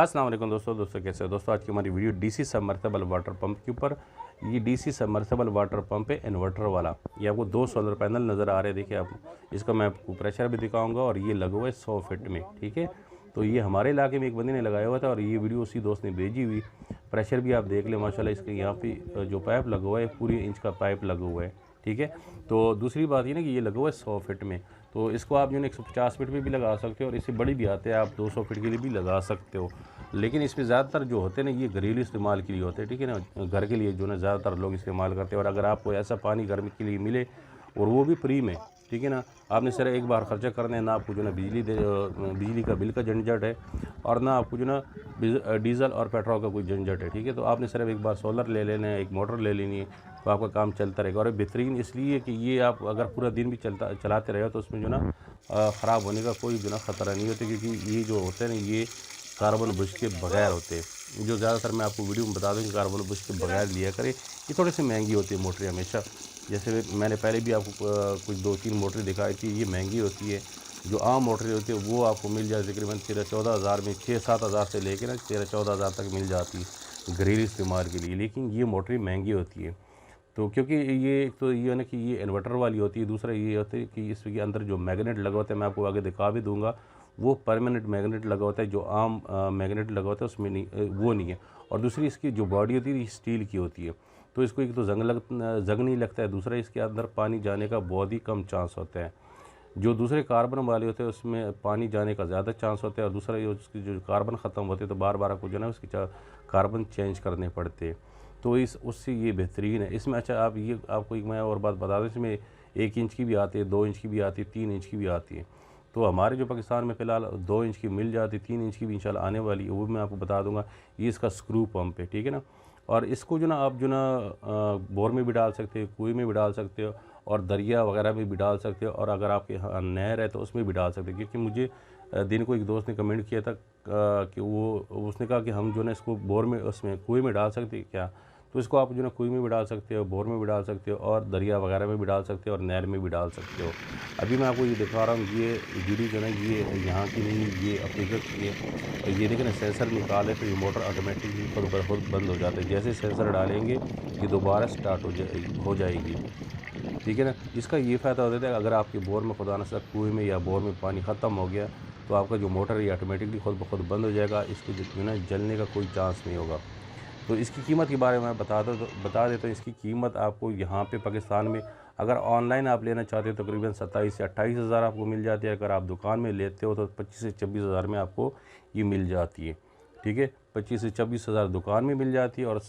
अस्सलाम वालेकुम दोस्तों कैसे हो दोस्तों। आज की हमारी video DC submersible water pump के ऊपर। ये डीसी सबमर्सिबल वाटर पंप है इन्वर्टर वाला। ये आपको 2 सोलर पैनल नज़र आ रहे हैं। देखिए आप इसका मैं आपको प्रेशर भी दिखाऊंगा और ये लगा हुआ है 100 फीट में। ठीक है, तो ये हमारे इलाके में एक बंदे ने लगाया हुआ था और ये वीडियो उसी दोस्त ने भेजी हुई। प्रेशर भी आप देख लें माशाल्लाह। इसके यहाँ पे जो पाइप लगा हुआ है पूरी इंच का पाइप लगा हुआ है। ठीक है, तो दूसरी बात ये ना कि ये लगा हुआ है 100 फीट में। तो इसको आप जो है 150 फीट में भी लगा सकते हो और इससे बड़ी भी आते हैं, आप 200 फीट के लिए भी लगा सकते हो। लेकिन इसमें ज़्यादातर जो होते हैं ना ये घरेलू इस्तेमाल के लिए होते हैं। ठीक है ना, घर के लिए जो ना ज़्यादातर लोग इस्तेमाल करते हैं। और अगर आपको ऐसा पानी गर्मी के लिए मिले और वो भी फ्री में, ठीक है ना, आपने सर एक बार खर्चा करना है ना, आपको जो ना बिजली का बिल का झंझट है और ना आपको जो ना डीज़ल और पेट्रोल का कोई झंझट है। ठीक है, तो आपने सिर्फ एक बार सोलर ले लेना है, एक मोटर ले लेनी है, तो आपका काम चलता रहेगा। और बेहतरीन इसलिए कि ये आप अगर पूरा दिन भी चलाते रहे हो तो उसमें जो ना ख़राब होने का कोई जो ना ख़तरा नहीं होता, क्योंकि ये जो होते हैं ना ये कार्बन बुश के बगैर होते हैं। जो ज़्यादातर मैं आपको वीडियो में बता दूँ कि कार्बन बुश के बगैर लिया करें। ये थोड़ी सी महंगी होती है मोटरें हमेशा। जैसे मैंने पहले भी आपको कुछ 2-3 मोटरें दिखाई थी, ये महंगी होती है। जो आम मोटरें होती है वो आपको मिल जाए तकरीबन 13-14 हज़ार में, 6-7 हज़ार से लेकर ना 13-14 हज़ार तक मिल जाती है घरेलू इस्तेमाल के लिए। लेकिन ये मोटरें महंगी होती है। तो क्योंकि ये एक तो ये है ना कि ये इन्वर्टर वाली होती है, दूसरा ये होता है कि इसके अंदर जो मैग्नेट लगा होता है, मैं आपको आगे दिखा भी दूंगा, वो परमानेंट मैग्नेट लगा होता है। जो आम मैग्नेट लगा होता है उसमें नहीं, वो नहीं है। और दूसरी इसकी जो बॉडी होती है ये स्टील की होती है, तो इसको एक तो जंग नहीं लगता है, दूसरा इसके अंदर पानी जाने का बहुत ही कम चांस होता है। जो दूसरे कार्बन वाले होते हैं उसमें पानी जाने का ज़्यादा चांस होता है। और दूसरा ये उसकी जो कार्बन ख़त्म होते हैं तो बार बार आपको जो है ना उसकी कार्बन चेंज करने पड़ते हैं। तो इस उससे ये बेहतरीन है इसमें। अच्छा, आप ये आपको एक मैं और बात बता दूँ, इसमें 1 इंच की भी आती है, 2 इंच की भी आती है, 3 इंच की भी आती है। तो हमारे जो पाकिस्तान में फ़िलहाल 2 इंच की मिल जाती है, 3 इंच की भी इंशाल्लाह आने वाली है, वो भी मैं आपको बता दूंगा। ये इसका स्क्रू पंप है, ठीक है ना। और इसको जो ना आप जो ना बोर में भी डाल सकते हो, कुएं में भी डाल सकते हो और दरिया वगैरह में भी डाल सकते हो। और अगर आपके यहाँ नहर है तो उसमें भी डाल सकते हो। क्योंकि मुझे दिन को एक दोस्त ने कमेंट किया था कि उसने कहा कि हम जो ना इसको बोर में उसमें कुएं में डाल सकते हैं क्या। तो इसको आप जो ना कुएं में भी डाल सकते हो, बोर में भी डाल सकते हो और दरिया वगैरह में भी डाल सकते हो और नहर में भी डाल सकते हो। अभी मैं आपको ये दिखा रहा हूँ, ये वीडियो जो है ना ये यहाँ की नहीं, ये अफ्रीका की है। और ये देखें ना, सेंसर निकाले तो ये मोटर ऑटोमेटिकली खुद बंद हो जाता है। जैसे सेंसर डालेंगे ये दोबारा स्टार्ट हो जाएगी। ठीक है ना। इसका ये फ़ायदा होता है अगर आपके बोर में खुदा न खास्ता कुएं में या बोर में पानी ख़त्म हो गया तो आपका जो मोटर है ये ऑटोमेटिकली खुद ब खुद बंद हो जाएगा। इसके जो ना जलने का कोई चांस नहीं होगा। तो इसकी कीमत के बारे में मैं बता देता हूँ। इसकी कीमत आपको यहाँ पे पाकिस्तान में अगर ऑनलाइन आप लेना चाहते हो तो तकरीबन 27 से 28 हज़ार आपको मिल जाती है। अगर आप दुकान में लेते हो तो 25 से 26 हज़ार में आपको ये मिल जाती है। ठीक है, 25 से 26 हज़ार दुकान में मिल जाती है और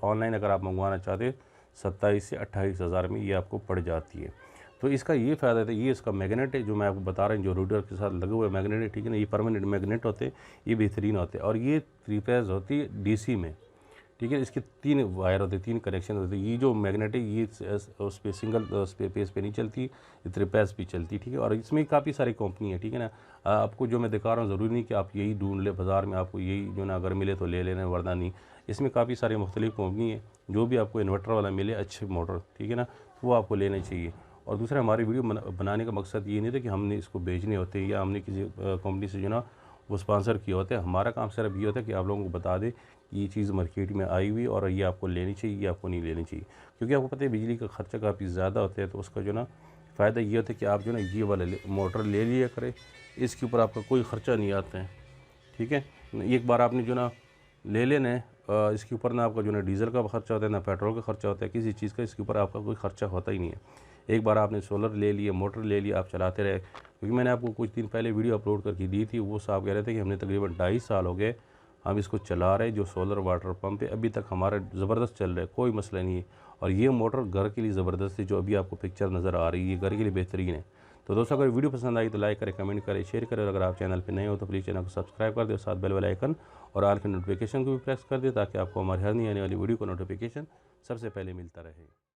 ऑनलाइन अगर आप मंगवाना चाहते हो 27 से 28 हज़ार में ये आपको पड़ जाती है। तो इसका ये फ़ायदा है, ये इसका मैग्नेट है जो मैं आपको बता रहा हूँ, जो रूटर के साथ लगे हुए मैग्नेट है। ठीक है ना, ये परमानेंट मैग्नेट होते हैं, ये बेहतरीन होते हैं। और ये 3 फेज़ होती है डीसी में। ठीक है, इसके 3 वायर होते हैं, 3 कनेक्शन होते हैं। ये जो मैग्नेट है ये उस पर सिंगल पेज पे नहीं चलती, ये 3 फेज़ पे चलती। ठीक है, और इसमें काफ़ी सारी कंपनी है। ठीक है ना, आपको जो मैं दिखा रहा हूँ ज़रूरी नहीं कि आप यही ढूंढ ले बाज़ार में, आपको यही जो ना अगर मिले तो ले लेना, वरना नहीं। इसमें काफ़ी सारी मुख्तलिफ कंपनी है, जो भी आपको इन्वर्टर वाला मिले अच्छे मोटर, ठीक है ना, तो वो आपको लेना चाहिए। और दूसरा, हमारी वीडियो बनाने का मकसद ये नहीं था कि हमने इसको बेचने होते या हमने किसी कंपनी से जो ना वो स्पॉन्सर किए होते हैं। हमारा काम सिर्फ ये होता है कि आप लोगों को बता दें कि ये चीज़ मार्केट में आई हुई और ये आपको लेनी चाहिए, ये आपको नहीं लेनी चाहिए। क्योंकि आपको पता है बिजली का खर्चा काफ़ी ज़्यादा होता है, तो उसका जो ना फ़ायदा ये होता है कि आप जो ना ये वाला मोटर ले लिया करें, इसके ऊपर आपका कोई ख़र्चा नहीं आता है। ठीक है, एक बार आपने जो ना ले लेना है, इसके ऊपर ना आपका जो ना डीज़ल का खर्चा होता है, ना पेट्रोल का खर्चा होता है, किसी चीज़ का इसके ऊपर आपका कोई खर्चा होता ही नहीं है। एक बार आपने सोलर ले लिया, मोटर ले लिया, आप चलाते रहे। क्योंकि मैंने आपको कुछ दिन पहले वीडियो अपलोड करके दी थी, वो साहब कह रहे थे कि हमने तकरीबन 2.5 साल हो गए हम इसको चला रहे, जो सोलर वाटर पंप है अभी तक हमारा ज़बरदस्त चल रहा है, कोई मसला नहीं है। और ये मोटर घर के लिए ज़बरदस्त है, जो अभी आपको पिक्चर नज़र आ रही है, घर के लिए बेहतरीन है। तो दोस्तों, अगर वीडियो पसंद आई तो लाइक करें, कमेंट करें, शेयर करें। और अगर आप चैनल पर नए हो तो प्लीज़ चैनल को सब्सक्राइब कर दो, साथ बेल वाला आइकन और ऑल के नोटिफिकेशन को भी प्रेस कर दे, ताकि आपको हमारी हर नई आने वाली वीडियो का नोटिफिकेशन सबसे पहले मिलता रहे।